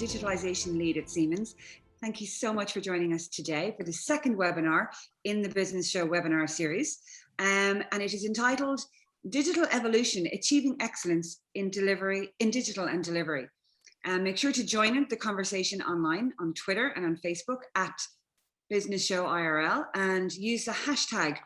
Digitalisation Lead at Siemens. Thank you so much for joining us today for the second webinar in the Business Show webinar series. And it is entitled Digital Evolution, Achieving Excellence in Digital and Delivery. Make sure to join the conversation online on Twitter and on Facebook at Business Show IRL, and use the hashtag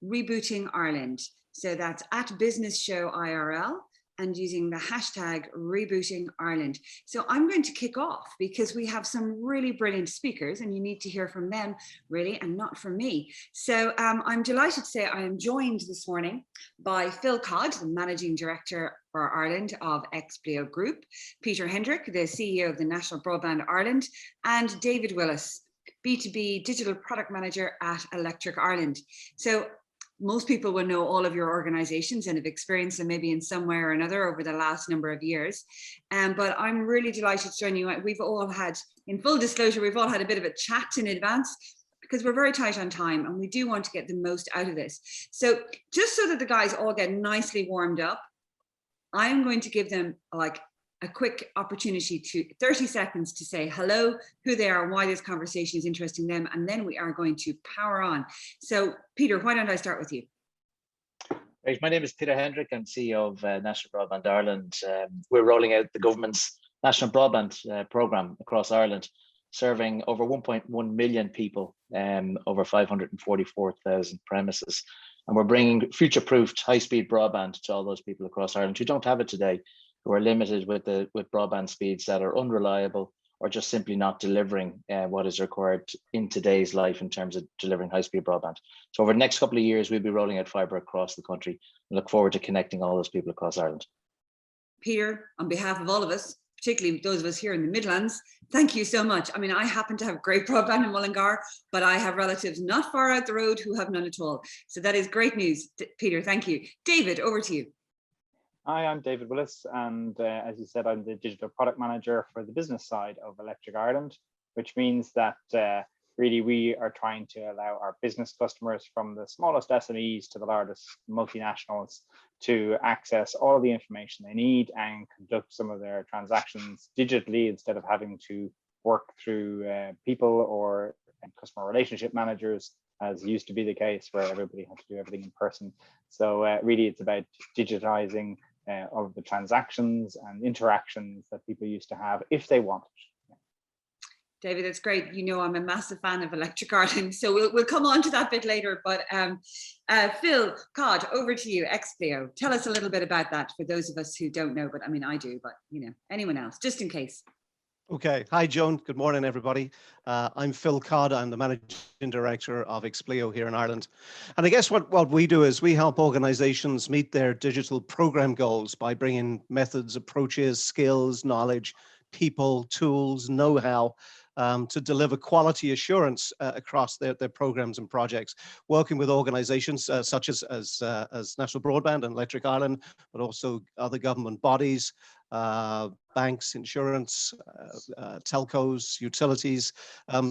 Rebooting Ireland. So that's at Business Show IRL and using the hashtag Rebooting Ireland. So I'm going to kick off because we have some really brilliant speakers and you need to hear from them really, and not from me. So I'm delighted to say I am joined this morning by Phil Codd, the Managing Director for Ireland of Expleo Group, Peter Hendrick, the CEO of the National Broadband Ireland, and David Willis, B2B Digital Product Manager at Electric Ireland. So most people will know all of your organizations and have experienced them maybe in some way or another over the last number of years. But I'm really delighted to join you. We've all had, in full disclosure, we've all had a bit of a chat in advance because we're very tight on time and we do want to get the most out of this. So just so that the guys all get nicely warmed up, I'm going to give them like a quick opportunity to 30 seconds to say hello, who they are, why this conversation is interesting them, and then we are going to power on. So Peter, why don't I start with you? Right, my name is Peter Hendrick. I'm CEO of National Broadband Ireland. We're rolling out the government's National Broadband programme across Ireland, serving over 1.1 million people, over 544,000 premises. And we're bringing future-proofed high-speed broadband to all those people across Ireland who don't have it today, who are limited with broadband speeds that are unreliable or just simply not delivering what is required in today's life in terms of delivering high-speed broadband. So over the next couple of years, we'll be rolling out fibre across the country and look forward to connecting all those people across Ireland. Peter, on behalf of all of us, particularly those of us here in the Midlands, thank you so much. I mean, I happen to have great broadband in Mullingar, but I have relatives not far out the road who have none at all. So that is great news, Peter, thank you. David, over to you. Hi, I'm David Willis, and as you said, I'm the Digital Product Manager for the business side of Electric Ireland, which means that really we are trying to allow our business customers, from the smallest SMEs to the largest multinationals, to access all the information they need and conduct some of their transactions digitally instead of having to work through people or customer relationship managers, as used to be the case where everybody had to do everything in person. So really it's about digitizing of the transactions and interactions that people used to have if they wanted. David, that's great. You know, I'm a massive fan of Electric Ireland, so we'll come on to that bit later. But Phil Codd, over to you, Expleo. Tell us a little bit about that for those of us who don't know, but I mean, I do, but you know, anyone else, just in case. Okay. Hi, Joan. Good morning, everybody. I'm Phil Codd. I'm the Managing Director of Expleo here in Ireland. And I guess what we do is we help organizations meet their digital program goals by bringing methods, approaches, skills, knowledge, people, tools, know-how to deliver quality assurance across their programs and projects, working with organizations such as National Broadband and Electric Ireland, but also other government bodies, banks, insurance, telcos, utilities.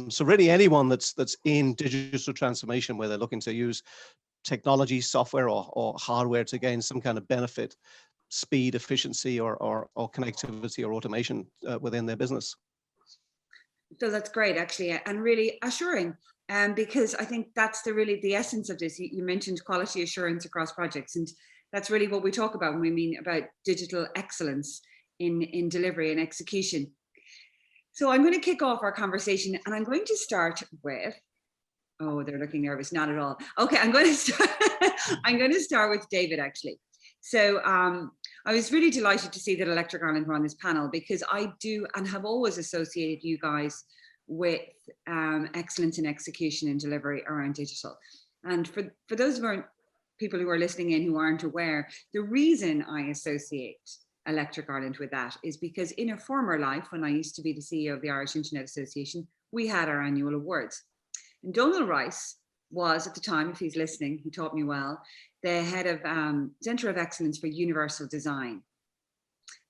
So really anyone that's in digital transformation where they're looking to use technology, software or hardware to gain some kind of benefit, speed, efficiency or connectivity or automation within their business. So that's great, actually, and really assuring. Because I think that's really the essence of this. You mentioned quality assurance across projects, and that's really what we talk about when we mean about digital excellence in delivery and execution. So I'm going to kick off our conversation, and I'm going to start with, oh, they're looking nervous, not at all. Okay, I'm going to start with David, actually. So I was really delighted to see that Electric Ireland were on this panel, because I do and have always associated you guys with excellence in execution and delivery around digital. And for those of our people who are listening in who aren't aware, the reason I associate Electric Ireland with that is because in a former life, when I used to be the CEO of the Irish Internet Association, we had our annual awards. And Donal Rice was, at the time, if he's listening, he taught me well, the head of Centre of Excellence for Universal Design.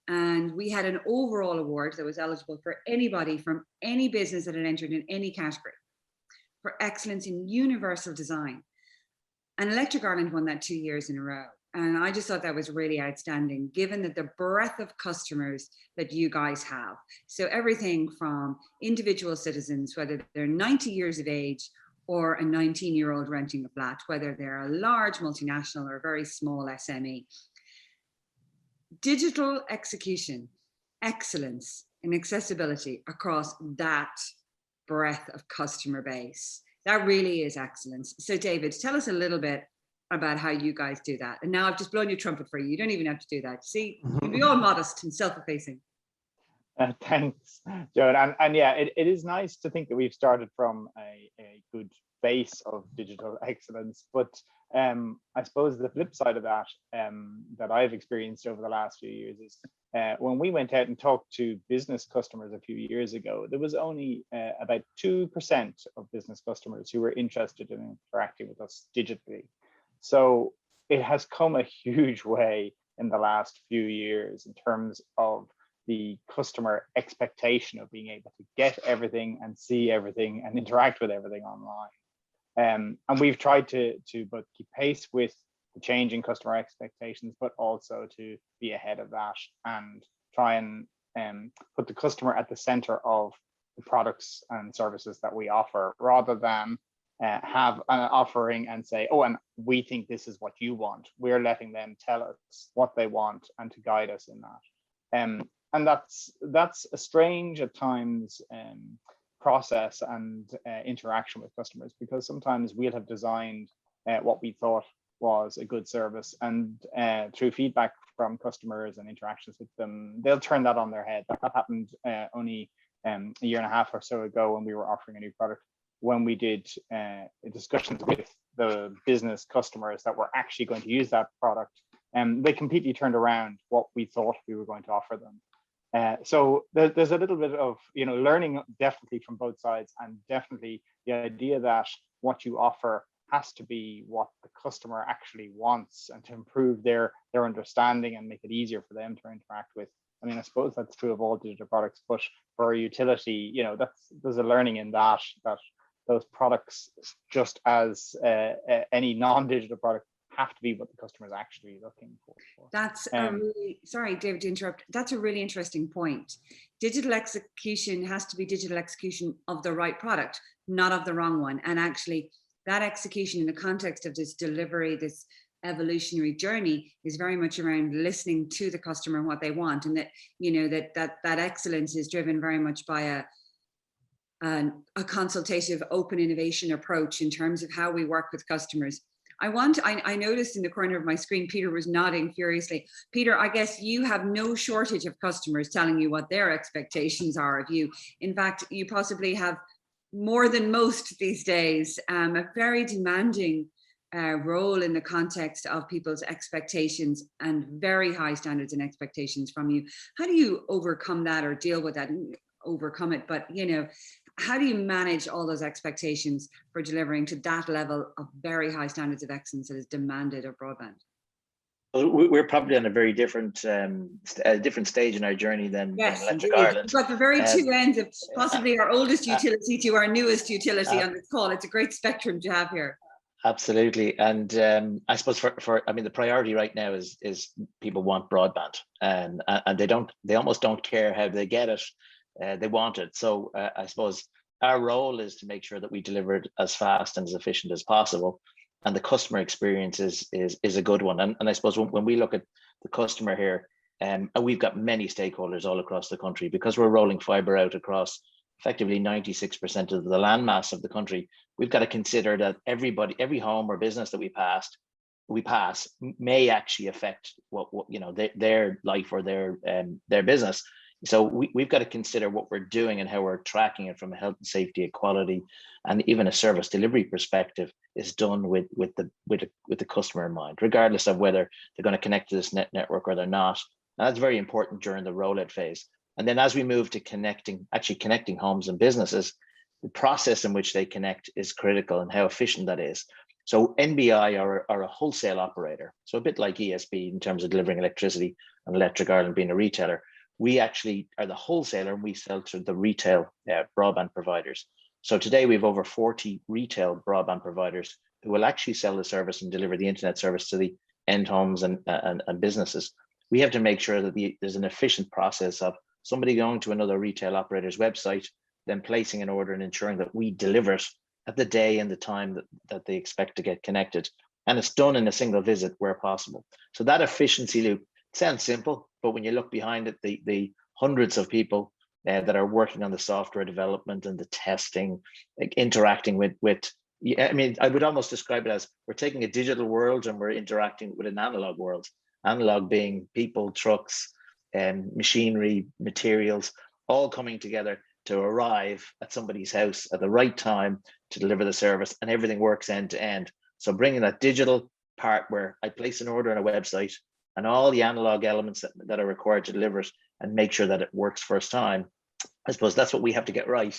And we had an overall award that was eligible for anybody from any business that had entered in any category for excellence in universal design. And Electric Ireland won that 2 years in a row. And I just thought that was really outstanding, given that the breadth of customers that you guys have. So everything from individual citizens, whether they're 90 years of age or a 19-year-old renting a flat, whether they're a large multinational or a very small SME. Digital execution, excellence, and accessibility across that breadth of customer base. That really is excellence. So David, tell us a little bit about how you guys do that. And now I've just blown your trumpet for you. You don't even have to do that. See, you'll be all modest and self-effacing. Thanks, Joan. And yeah, it is nice to think that we've started from a good base of digital excellence. But I suppose the flip side of that, that I've experienced over the last few years is when we went out and talked to business customers a few years ago, there was only about 2% of business customers who were interested in interacting with us digitally. So it has come a huge way in the last few years in terms of the customer expectation of being able to get everything and see everything and interact with everything online. And we've tried to both keep pace with the changing customer expectations, but also to be ahead of that and try and put the customer at the center of the products and services that we offer, rather than have an offering and say, oh, and we think this is what you want. We're letting them tell us what they want and to guide us in that. And that's a strange at times process and interaction with customers, because sometimes we'll have designed what we thought was a good service, and through feedback from customers and interactions with them, they'll turn that on their head. That happened only a year and a half or so ago when we were offering a new product, when we did discussions with the business customers that were actually going to use that product, and they completely turned around what we thought we were going to offer them. So there's a little bit of learning definitely from both sides, and definitely the idea that what you offer has to be what the customer actually wants, and to improve their understanding and make it easier for them to interact with. I mean, I suppose that's true of all digital products, but for a utility, there's a learning in that those products, just as any non-digital product, have to be what the customer is actually looking for. That's a really, sorry, David, to interrupt. That's a really interesting point. Digital execution has to be digital execution of the right product, not of the wrong one. And actually, that execution in the context of this delivery, this evolutionary journey, is very much around listening to the customer and what they want, and that that excellence is driven very much by a consultative, open innovation approach in terms of how we work with customers. I noticed in the corner of my screen, Peter was nodding furiously. Peter, I guess you have no shortage of customers telling you what their expectations are of you. In fact, you possibly have more than most these days, a very demanding role in the context of people's expectations and very high standards and expectations from you. How do you overcome that, or deal with that and overcome it? But, how do you manage all those expectations for delivering to that level of very high standards of excellence that is demanded of broadband? Well, we're probably on a very different stage in our journey than Electric Ireland. We've got the very two ends of possibly our oldest utility to our newest utility on this call. It's a great spectrum to have here. Absolutely. And I suppose the priority right now is people want broadband, and they almost don't care how they get it. They want it. So I suppose our role is to make sure that we deliver it as fast and as efficient as possible, and the customer experience is a good one. And I suppose when we look at the customer here, and we've got many stakeholders all across the country, because we're rolling fibre out across effectively 96% of the landmass of the country. We've got to consider that every home or business that we pass may actually affect their life or their business. So we've got to consider what we're doing and how we're tracking it from a health and safety, equality, and even a service delivery perspective is done with the customer in mind, regardless of whether they're going to connect to this network or they're not. And that's very important during the rollout phase. And then as we move to connecting homes and businesses, the process in which they connect is critical, and how efficient that is. So NBI are a wholesale operator, so a bit like ESB in terms of delivering electricity, and Electric Ireland being a retailer. We actually are the wholesaler, and we sell to the retail broadband providers. So today we have over 40 retail broadband providers who will actually sell the service and deliver the internet service to the end homes and businesses. We have to make sure that there's an efficient process of somebody going to another retail operator's website, then placing an order and ensuring that we deliver it at the day and the time that they expect to get connected. And it's done in a single visit where possible. So that efficiency loop sounds simple, but when you look behind it, the hundreds of people that are working on the software development and the testing, like interacting with, I mean, I would almost describe it as we're taking a digital world and we're interacting with an analog world. Analog being people, trucks, machinery, materials, all coming together to arrive at somebody's house at the right time to deliver the service, and everything works end to end. So bringing that digital part where I place an order on a website and all the analog elements that are required to deliver it and make sure that it works first time, I suppose that's what we have to get right.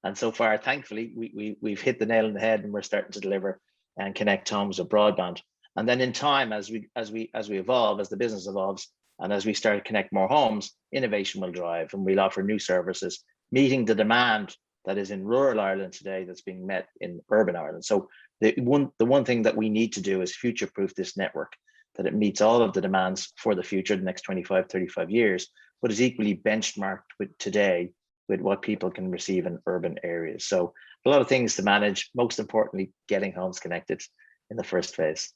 And so far, thankfully, we've hit the nail on the head, and we're starting to deliver and connect homes with broadband. And then in time, as we evolve, as the business evolves, and as we start to connect more homes, innovation will drive, and we'll offer new services, meeting the demand that is in rural Ireland today that's being met in urban Ireland. So the one thing that we need to do is future-proof this network, that it meets all of the demands for the future, the next 25, 35 years, but is equally benchmarked with today with what people can receive in urban areas. So a lot of things to manage, most importantly, getting homes connected in the first phase.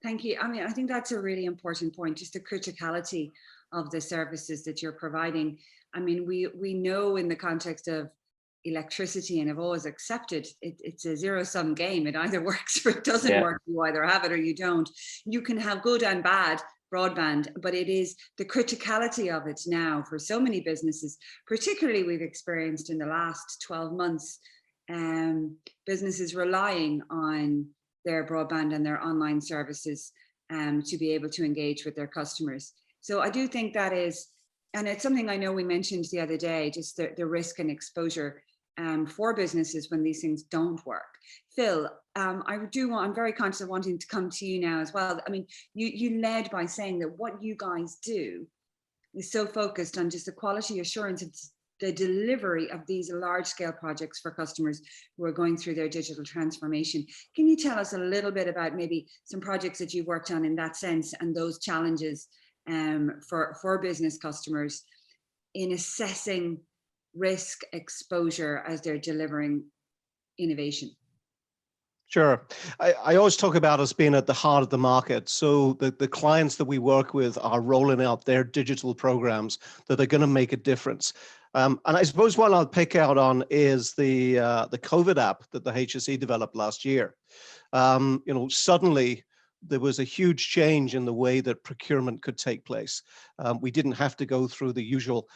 Thank you. I mean, I think that's a really important point, just the criticality of the services that you're providing. I mean, we know in the context of electricity, and have always accepted it's a zero-sum game. It either works or it doesn't work. You either have it or you don't. You can have good and bad broadband, but it is the criticality of it now for so many businesses, particularly we've experienced in the last 12 months, businesses relying on their broadband and their online services to be able to engage with their customers. So I do think that is, and it's something I know we mentioned the other day, just the risk and exposure for businesses when these things don't work. Phil, I'm very conscious of wanting to come to you now as well. I mean, you led by saying that what you guys do is so focused on just the quality assurance of the delivery of these large scale projects for customers who are going through their digital transformation. Can you tell us a little bit about maybe some projects that you've worked on in that sense and those challenges for business customers in assessing risk exposure as they're delivering innovation? Sure. I always talk about us being at the heart of the market. So the clients that we work with are rolling out their digital programs that are going to make a difference. And I suppose one I'll pick out on is the COVID app that the HSE developed last year. Suddenly there was a huge change in the way that procurement could take place. We didn't have to go through the usual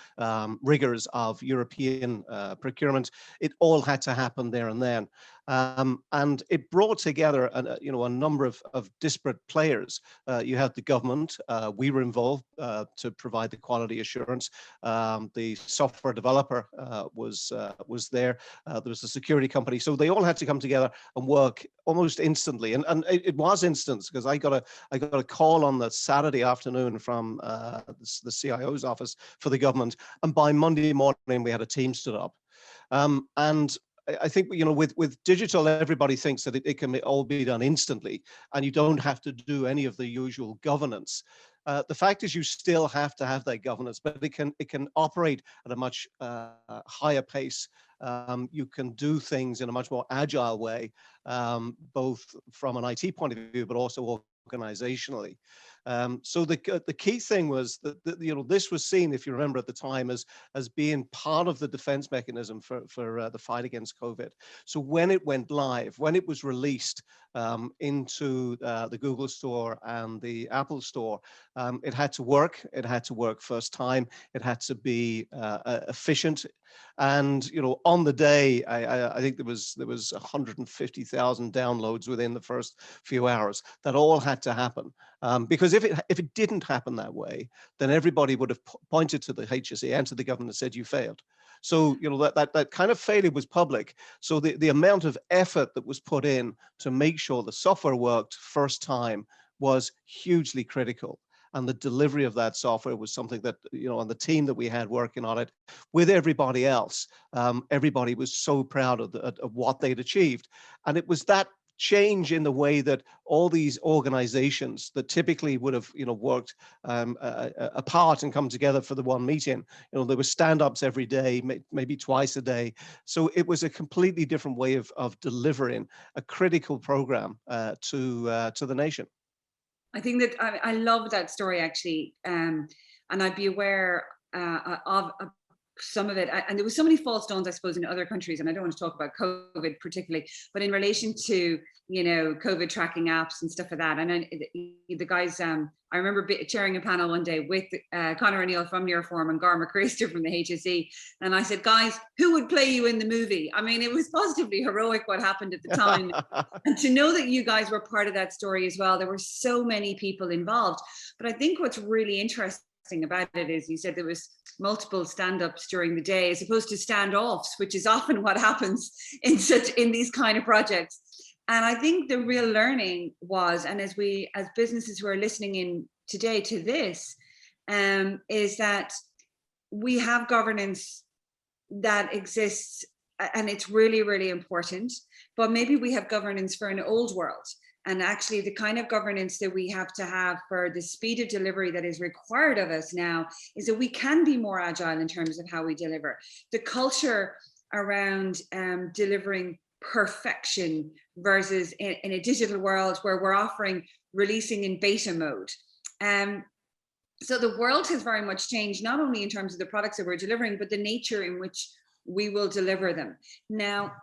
rigors of European procurement. It all had to happen there and then. And it brought together a number of disparate players. You had the government. We were involved to provide the quality assurance. The software developer was there. There was a security company. So they all had to come together and work almost instantly. And it was instant, because I got a call on the Saturday afternoon from the CIO's office for the government, and by Monday morning we had a team stood up. And I think, with digital, everybody thinks that it can all be done instantly, and you don't have to do any of the usual governance. The fact is, you still have to have that governance, but it can operate at a much higher pace. You can do things in a much more agile way, both from an IT point of view, but also organizationally. So the key thing was that this was seen, if you remember at the time, as being part of the defense mechanism for the fight against COVID. So when it went live, when it was released into the Google Store and the Apple Store, it had to work. It had to work first time. It had to be efficient. And on the day, I think there was 150,000 downloads within the first few hours. That all had to happen, because if it didn't happen that way, then everybody would have pointed to the HSE and to the government and said, you failed. So that kind of failure was public. So the amount of effort that was put in to make sure the software worked first time was hugely critical. And the delivery of that software was something that, on the team that we had working on it with everybody else, everybody was so proud of what they'd achieved. And it was that change in the way that all these organizations that typically would have, worked apart and come together for the one meeting, there were stand-ups every day, maybe twice a day. So it was a completely different way of delivering a critical program to the nation. I think that I love that story, actually. And I'd be aware of some of it. And there was so many false dawns, I suppose, in other countries. And I don't want to talk about COVID particularly, but in relation to, COVID tracking apps and stuff like that. And then the guys, I remember chairing a panel one day with Conor O'Neill from Nearform and Gar McChrystal from the HSE. And I said, guys, who would play you in the movie? I mean, it was positively heroic what happened at the time. And to know that you guys were part of that story as well, there were so many people involved. But I think what's really interesting about it is, you said there was multiple stand-ups during the day as opposed to standoffs, which is often what happens in these kind of projects. And I think the real learning was, and as businesses who are listening in today to this, is that we have governance that exists, and it's really, really important, but maybe we have governance for an old world. And actually the kind of governance that we have to have for the speed of delivery that is required of us now is that we can be more agile in terms of how we deliver. The culture around delivering perfection versus in a digital world where we're offering releasing in beta mode. So the world has very much changed, not only in terms of the products that we're delivering, but the nature in which we will deliver them. Now,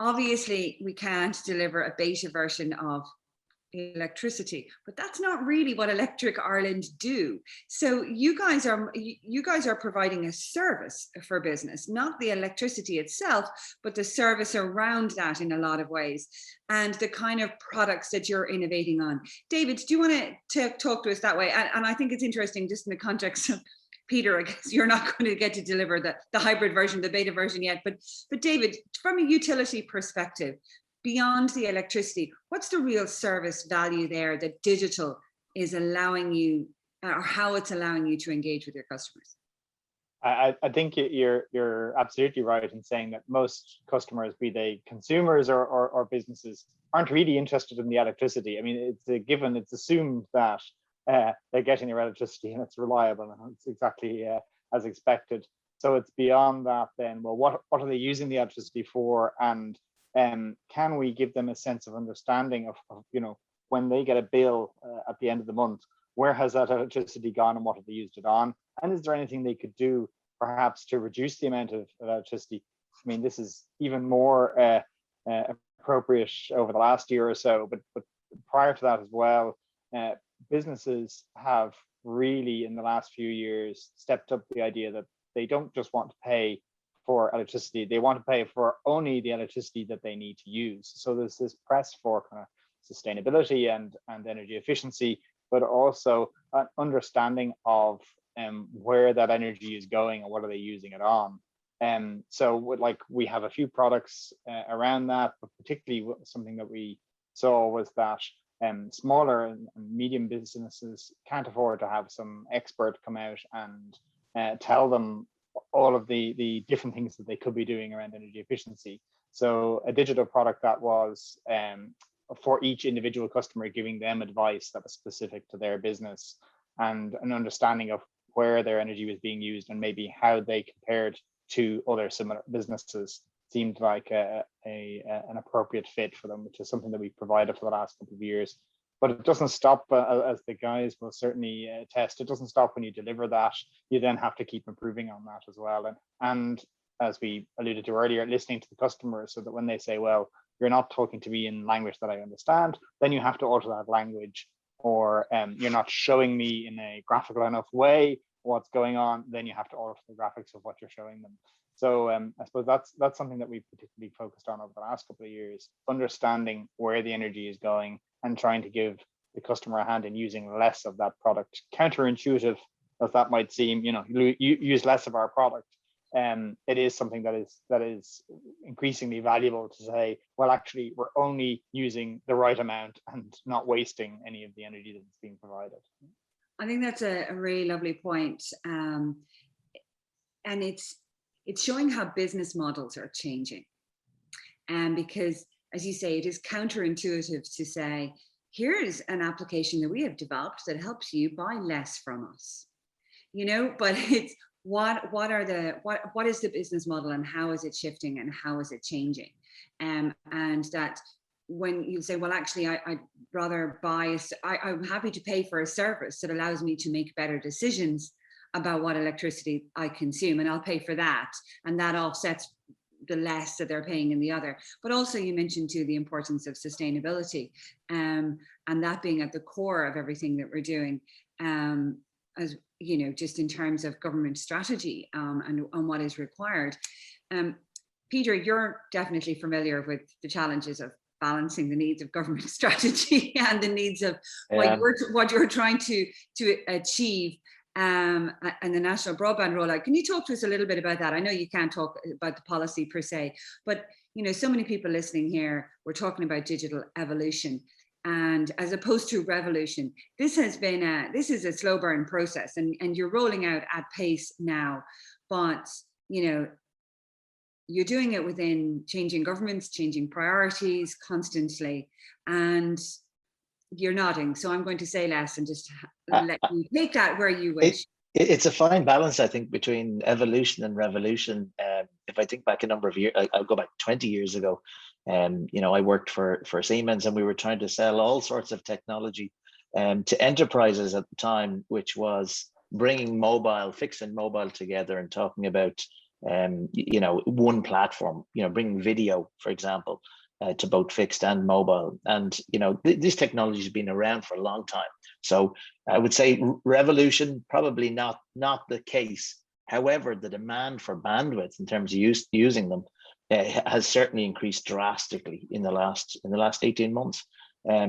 obviously, we can't deliver a beta version of electricity, but that's not really what Electric Ireland do. So you guys are providing a service for business, not the electricity itself, but the service around that in a lot of ways, and the kind of products that you're innovating on. David, do you want to talk to us that way? And I think it's interesting, just in the context of Peter, I guess you're not going to get to deliver the hybrid version, the beta version yet, but David, from a utility perspective, beyond the electricity, what's the real service value there that digital is allowing you, or how it's allowing you to engage with your customers? I think you're absolutely right in saying that most customers, be they consumers or businesses, aren't really interested in the electricity. I mean, it's a given, it's assumed that they're getting their electricity and it's reliable and it's exactly as expected. So it's beyond that then, well, what are they using the electricity for? And can we give them a sense of understanding of when they get a bill at the end of the month, where has that electricity gone and what have they used it on? And is there anything they could do perhaps to reduce the amount of electricity? I mean, this is even more appropriate over the last year or so, but prior to that as well, businesses have really in the last few years stepped up the idea that they don't just want to pay for electricity, they want to pay for only the electricity that they need to use. So there's this press for kind of sustainability and energy efficiency, but also an understanding of where that energy is going and what are they using it on. So we have a few products around that, but particularly something that we saw was that smaller and medium businesses can't afford to have some expert come out and tell them all of the different things that they could be doing around energy efficiency. So a digital product that was for each individual customer, giving them advice that was specific to their business and an understanding of where their energy was being used and maybe how they compared to other similar businesses seemed like an appropriate fit for them, which is something that we provided for the last couple of years. But it doesn't stop, as the guys will certainly attest, it doesn't stop when you deliver that. You then have to keep improving on that as well. And as we alluded to earlier, listening to the customers so that when they say, well, you're not talking to me in language that I understand, then you have to alter that language, or you're not showing me in a graphical enough way what's going on, then you have to alter the graphics of what you're showing them. So I suppose that's something that we've particularly focused on over the last couple of years, understanding where the energy is going and trying to give the customer a hand in using less of that product. Counterintuitive as that might seem, you use less of our product. It is something that is increasingly valuable to say, well, actually, we're only using the right amount and not wasting any of the energy that's being provided. I think that's a really lovely point. And it's showing how business models are changing. And because as you say, it is counterintuitive to say, here is an application that we have developed that helps you buy less from us, but it's what is the business model, and how is it shifting, and how is it changing? And that when you say, well, actually, I'd rather I'm happy to pay for a service that allows me to make better decisions about what electricity I consume, and I'll pay for that, and that offsets the less that they're paying in the other. But also, you mentioned too the importance of sustainability, and that being at the core of everything that we're doing, as just in terms of government strategy, and what is required. Peter, you're definitely familiar with the challenges of balancing the needs of government strategy and the needs of what you're trying to achieve, and the national broadband rollout. Can you talk to us a little bit about that? I know you can't talk about the policy per se, but so many people listening here, we're talking about digital evolution, and as opposed to revolution. This is a slow burn process, and you're rolling out at pace now, but you're doing it within changing governments, changing priorities constantly, and you're nodding, so I'm going to say less and just let you take that where you wish. It's a fine balance, I think, between evolution and revolution. If I think back a number of years, I'll go back 20 years ago. I worked for Siemens, and we were trying to sell all sorts of technology to enterprises at the time, which was bringing fixed and mobile together, and talking about one platform, bringing video, for example, to both fixed and mobile. And this technology has been around for a long time. So I would say revolution, probably not the case. However, the demand for bandwidth in terms of using them has certainly increased drastically in the last 18 months.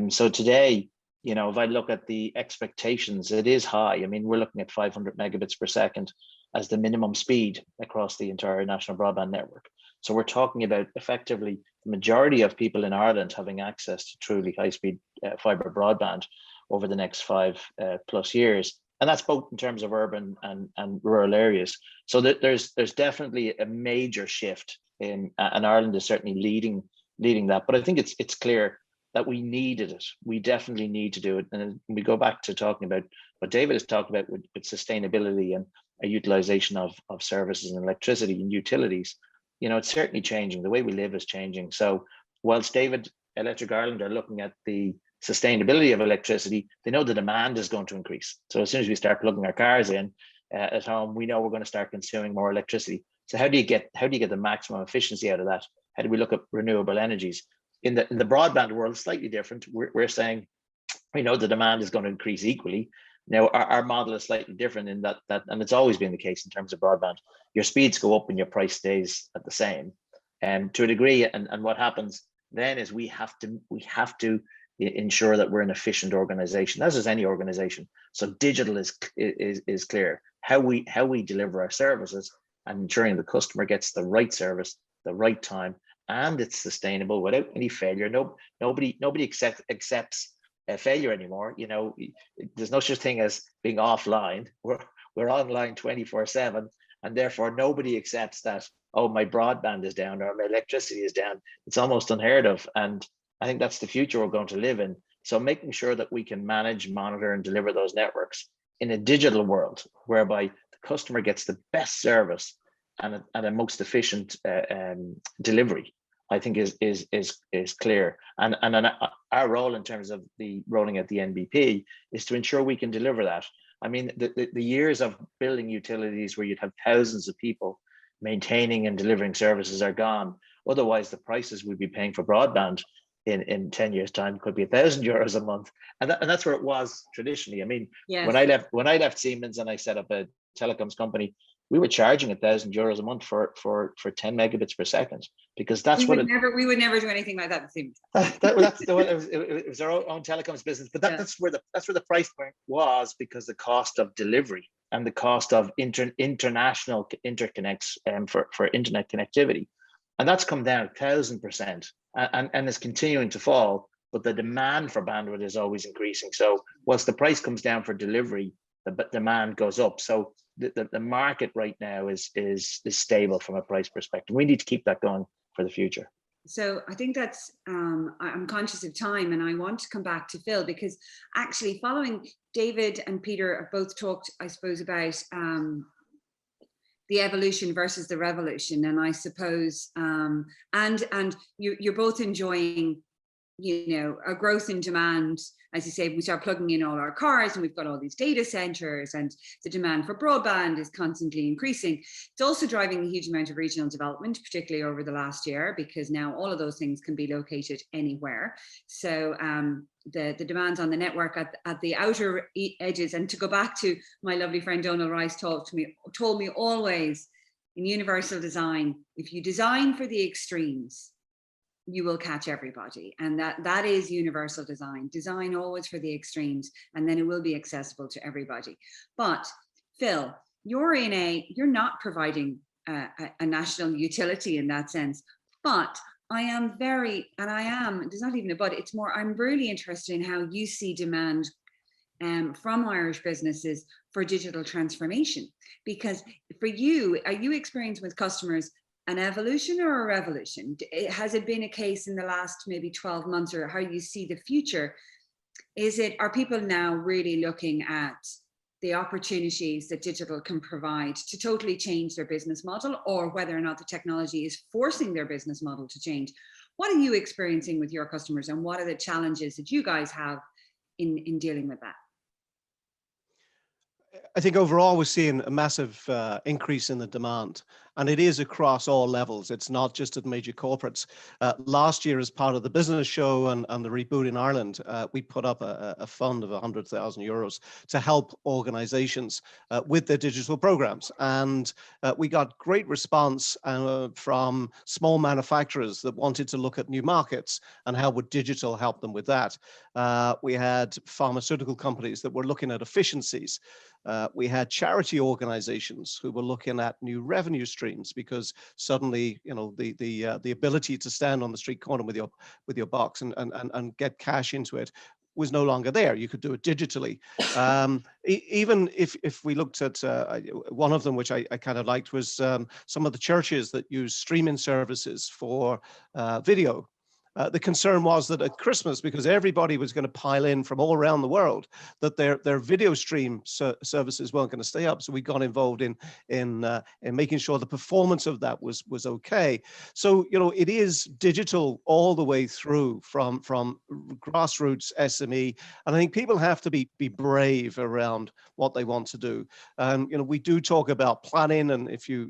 So today, if I look at the expectations, it is high. I mean, we're looking at 500 megabits per second as the minimum speed across the entire national broadband network. So we're talking about effectively the majority of people in Ireland having access to truly high-speed fibre broadband over the next 5+ years. And that's both in terms of urban and rural areas. So there's definitely a major shift and Ireland is certainly leading that. But I think it's clear that we needed it. We definitely need to do it. And we go back to talking about what David has talked about with sustainability and a utilization of services and electricity and utilities. It's certainly changing. The way we live is changing. So whilst Electric Ireland are looking at the sustainability of electricity, they know the demand is going to increase. So as soon as we start plugging our cars in at home, we know we're going to start consuming more electricity. So how do you get the maximum efficiency out of that? How do we look at renewable energies? In the broadband world, slightly different. We're saying we know the demand is going to increase equally. Now our model is slightly different in that, and it's always been the case in terms of broadband. Your speeds go up and your price stays at the same, to a degree. And what happens then is we have to ensure that we're an efficient organization, as is any organization. So digital is clear. How we deliver our services and ensuring the customer gets the right service, the right time, and it's sustainable without any failure. Nobody accepts a failure anymore. There's no such thing as being offline. We're online 24/7, and therefore nobody accepts that, oh, my broadband is down or my electricity is down. It's almost unheard of. And I think that's the future we're going to live in. So making sure that we can manage, monitor, and deliver those networks in a digital world whereby the customer gets the best service and a most efficient delivery, I think is clear. And our role in terms of the rolling out the NBP is to ensure we can deliver that. I mean, the years of building utilities where you'd have thousands of people maintaining and delivering services are gone. Otherwise, the prices we'd be paying for broadband in 10 years' time could be €1,000 a month, and that's where it was traditionally. I mean, yes. when I left Siemens and I set up a telecoms company, we were charging €1,000 a month for 10 megabits per second, because that's we would never do anything like that at Siemens. It was our own telecoms business, but that's where the price point was, because the cost of delivery and the cost of international interconnects for internet connectivity, and that's come down 1,000%, and is continuing to fall. But the demand for bandwidth is always increasing. So once the price comes down for delivery, the demand goes up. So the market right now is stable from a price perspective. We need to keep that going for the future. So I think that's, I'm conscious of time, and I want to come back to Phil, because actually following David and Peter have both talked, I suppose, about the evolution versus the revolution. And I suppose, and you're both enjoying, a growth in demand. As you say, we start plugging in all our cars and we've got all these data centers, and the demand for broadband is constantly increasing. It's also driving a huge amount of regional development, particularly over the last year, because now all of those things can be located anywhere. So the demands on the network at the outer edges. And to go back to my lovely friend Donald Rice told me always, in universal design, if you design for the extremes, you will catch everybody. And that is universal design always for the extremes, and then it will be accessible to everybody. But Phil, you're not providing a national utility in that sense, but there's not even a but, it's more, I'm really interested in how you see demand from Irish businesses for digital transformation. Because for you, are you experiencing with customers an evolution or a revolution? Has it been a case in the last maybe 12 months, or how you see the future? Are people now really looking at the opportunities that digital can provide to totally change their business model, or whether or not the technology is forcing their business model to change? What are you experiencing with your customers, and what are the challenges that you guys have in dealing with that? I think overall we're seeing a massive increase in the demand, and it is across all levels. It's not just at major corporates. Last year, as part of the business show and the reboot in Ireland, we put up a fund of €100,000 to help organizations with their digital programs. And we got great response from small manufacturers that wanted to look at new markets and how would digital help them with that. We had pharmaceutical companies that were looking at efficiencies. We had charity organizations who were looking at new revenue streams, because suddenly, the ability to stand on the street corner with your box and get cash into it was no longer there. You could do it digitally. Even if we looked at one of them, which I kind of liked, was some of the churches that use streaming services for video. The concern was that at Christmas, because everybody was going to pile in from all around the world, that their video stream services weren't going to stay up. So we got involved in making sure the performance of that was okay. So it is digital all the way through, from grassroots SME, and I think people have to be brave around what they want to do. We do talk about planning, and if you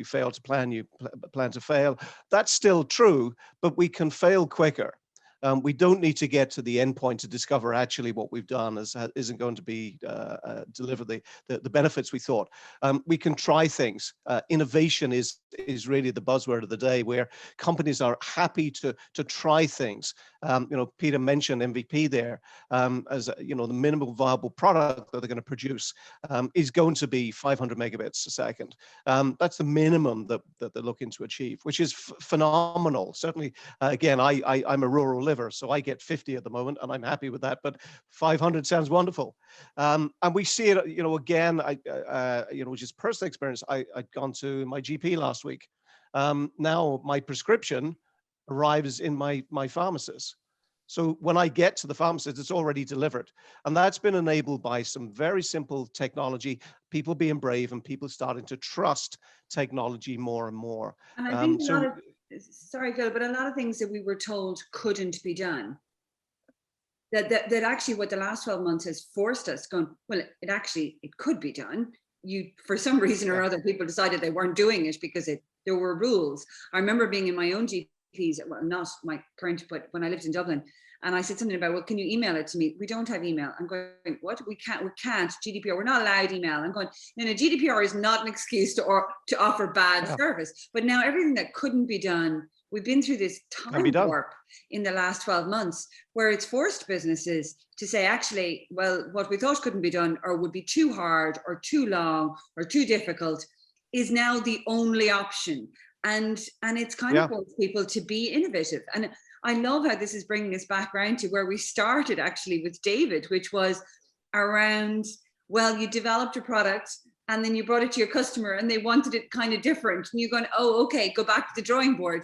fail to plan, you plan to fail. That's still true, but we can fail quicker. We don't need to get to the end point to discover actually what we've done isn't going to be deliver the benefits we thought. We can try things. Innovation is really the buzzword of the day, where companies are happy to try things. Peter mentioned MVP there, as the minimal viable product that they're going to produce is going to be 500 megabits a second. That's the minimum that they're looking to achieve, which is phenomenal. Certainly, again, I'm a rural liver, so I get 50 at the moment, and I'm happy with that. But 500 sounds wonderful, and we see it. Again, which is personal experience. I'd gone to my GP last week. Now my prescription arrives in my pharmacist. So when I get to the pharmacist, it's already delivered. And that's been enabled by some very simple technology, people being brave, and people starting to trust technology more and more. And I think sorry, Phil, but a lot of things that we were told couldn't be done, that actually what the last 12 months has forced us going, well, it could be done. For some reason or other, people decided they weren't doing it because there were rules. I remember being in my own GPs, well, not my current, but when I lived in Dublin, and I said something about, well, can you email it to me? We don't have email. I'm going, what? We can't, GDPR, we're not allowed email. I'm going, no, GDPR is not an excuse to offer bad service. But now everything that couldn't be done, we've been through this time warp in the last 12 months, where it's forced businesses to say, actually, well, what we thought couldn't be done, or would be too hard or too long or too difficult, is now the only option. And it's kind of forced people to be innovative. And I love how this is bringing us back around to where we started actually with David, which was around, well, you developed a product and then you brought it to your customer and they wanted it kind of different. And you're going, oh, okay, go back to the drawing board.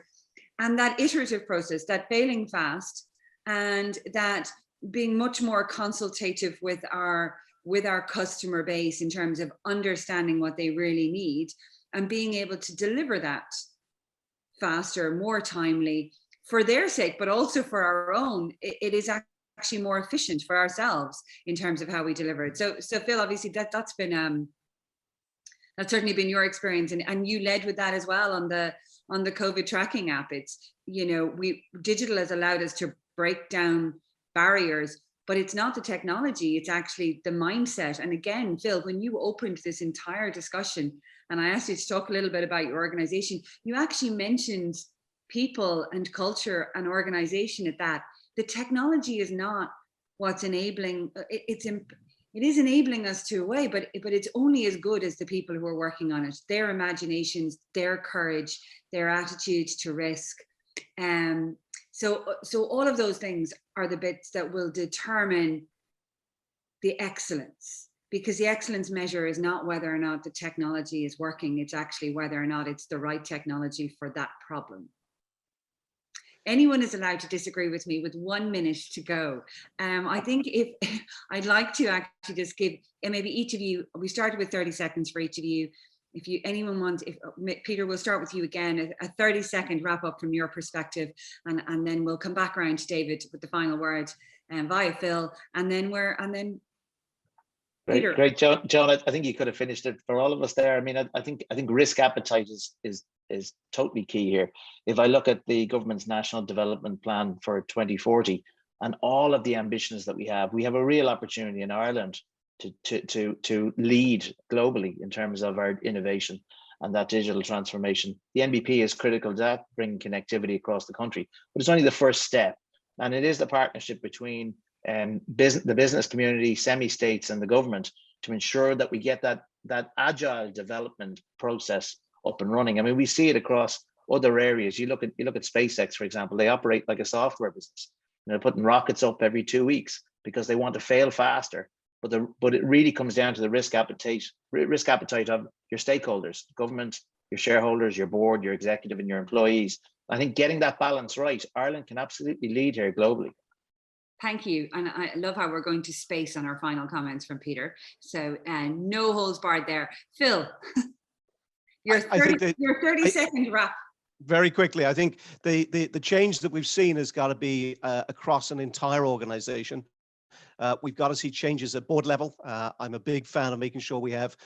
And that iterative process, that failing fast, and that being much more consultative with our customer base in terms of understanding what they really need and being able to deliver that faster, more timely for their sake, but also for our own. It is actually more efficient for ourselves in terms of how we deliver it. So Phil, obviously that's been that's certainly been your experience, and you led with that as well on the COVID tracking app. It's, you know, digital has allowed us to break down barriers, but it's not the technology, it's actually the mindset. And again, Phil, when you opened this entire discussion and I asked you to talk a little bit about your organization, you actually mentioned people and culture and organization at that. The technology is not what's enabling, it is enabling us to a way, but it's only as good as the people who are working on it, their imaginations, their courage, their attitude to risk. So all of those things are the bits that will determine the excellence, because the excellence measure is not whether or not the technology is working, it's actually whether or not it's the right technology for that problem. Anyone is allowed to disagree with me with 1 minute to go. I think if I'd like to actually just give, and maybe each of you, we started with 30 seconds for each of you. If anyone wants, Peter, we'll start with you again, a 30-second wrap up from your perspective, and then we'll come back around to David with the final word via Phil, and then Peter. Great, Joan. I think you could have finished it for all of us there. I mean, I think risk appetite is totally key here. If I look at the government's national development plan for 2040 and all of the ambitions that we have a real opportunity in Ireland to lead globally in terms of our innovation and that digital transformation. The NBP is critical to that, bringing connectivity across the country, but it's only the first step. And it is the partnership between the business community, semi-states and the government to ensure that we get that agile development process up and running. I mean, we see it across other areas. You look at SpaceX, for example, they operate like a software business. They're putting rockets up every 2 weeks because they want to fail faster. But it really comes down to the risk appetite of your stakeholders, government, your shareholders, your board, your executive, and your employees. I think getting that balance right, Ireland can absolutely lead here globally. Thank you. And I love how we're going to space on our final comments from Peter. So no holds barred there. Phil, your 30-second wrap. Very quickly, I think the change that we've seen has got to be across an entire organization. We've got to see changes at board level. I'm a big fan of making sure we have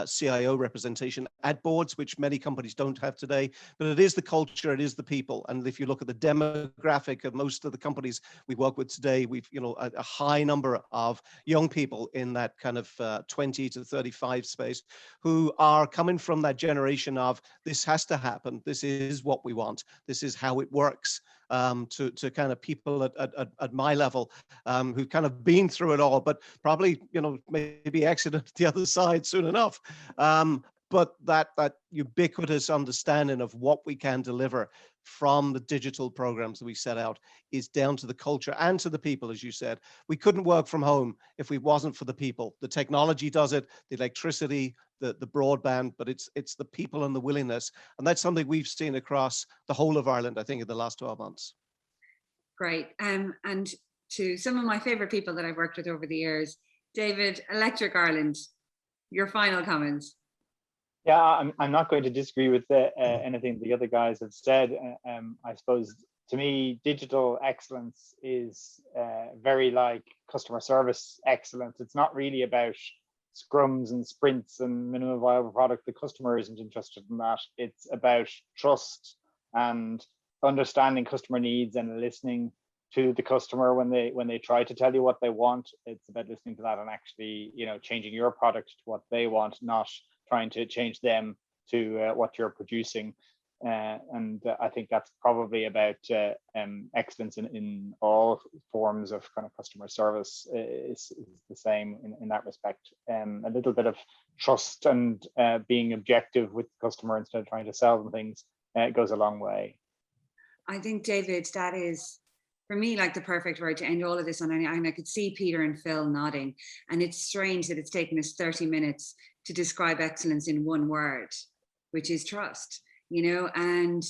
CIO representation at boards, which many companies don't have today. But it is the culture, it is the people. And if you look at the demographic of most of the companies we work with today, we've a high number of young people in that kind of 20 to 35 space who are coming from that generation of this has to happen. This is what we want. This is how it works. To kind of people at my level who've kind of been through it all, but probably, maybe exited the other side soon enough. But that ubiquitous understanding of what we can deliver from the digital programs that we set out is down to the culture and to the people, as you said. We couldn't work from home if we wasn't for the people. The technology does it, the electricity, the broadband, but it's the people and the willingness. And that's something we've seen across the whole of Ireland, I think, in the last 12 months. Great. And to some of my favorite people that I've worked with over the years, David, Electric Ireland, your final comments. Yeah, I'm not going to disagree with anything the other guys have said. I suppose, to me, digital excellence is very like customer service excellence. It's not really about scrums and sprints and minimum viable product. The customer isn't interested in that. It's about trust and understanding customer needs and listening to the customer when they try to tell you what they want. It's about listening to that and actually, changing your product to what they want, not trying to change them to what you're producing. And I think that's probably about excellence in all forms of kind of customer service is the same in that respect. A little bit of trust and being objective with the customer instead of trying to sell them things goes a long way. I think, David, that is, for me, like the perfect word to end all of this on. And I could see Peter and Phil nodding. And it's strange that it's taken us 30 minutes to describe excellence in one word, which is trust. and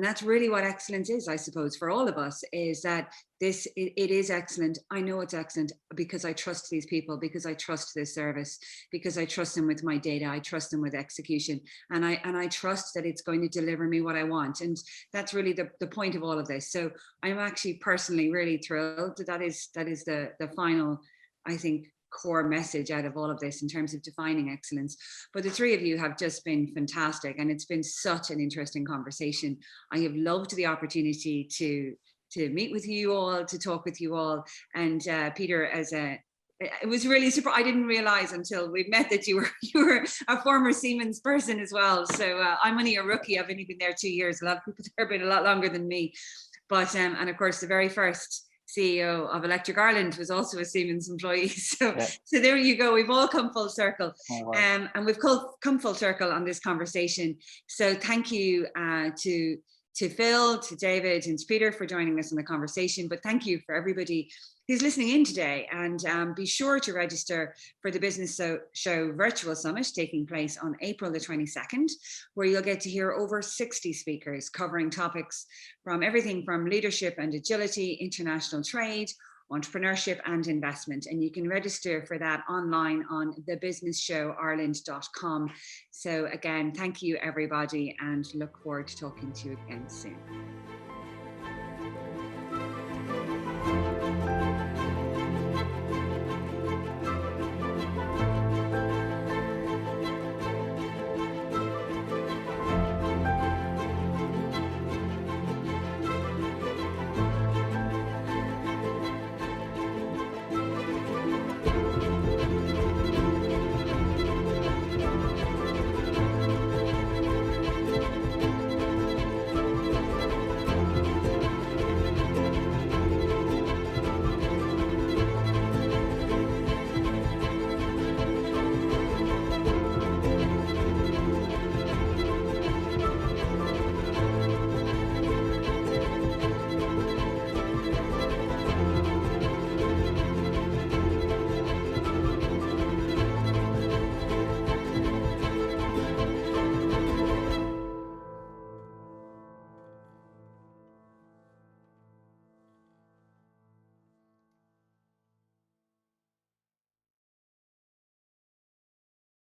that's really what excellence is, I suppose, for all of us, is that it is excellent. I know it's excellent because I trust these people, because I trust this service, because I trust them with my data, I trust them with execution, and I trust that it's going to deliver me what I want. And that's really the point of all of this. So I'm actually personally really thrilled that is the final, I think, core message out of all of this in terms of defining excellence. But the three of you have just been fantastic, and it's been such an interesting conversation. I have loved the opportunity to meet with you all, to talk with you all, and Peter, it was really surprising. I didn't realize until we met that you were a former Siemens person as well. So I'm only a rookie. I've only been there 2 years. A lot of people there have been a lot longer than me. But and of course, the very first CEO of Electric Ireland was also a Siemens employee. So there you go. We've all come full circle. Oh, wow. And we've come full circle on this conversation. So thank you to Phil, to David, and to Peter for joining us in the conversation. But thank you for everybody who's listening in today. And be sure to register for the Business Show Virtual Summit taking place on April the 22nd, where you'll get to hear over 60 speakers covering topics from everything from leadership and agility, international trade, entrepreneurship and investment. And you can register for that online on thebusinessshowireland.com. So again, thank you everybody, and look forward to talking to you again soon.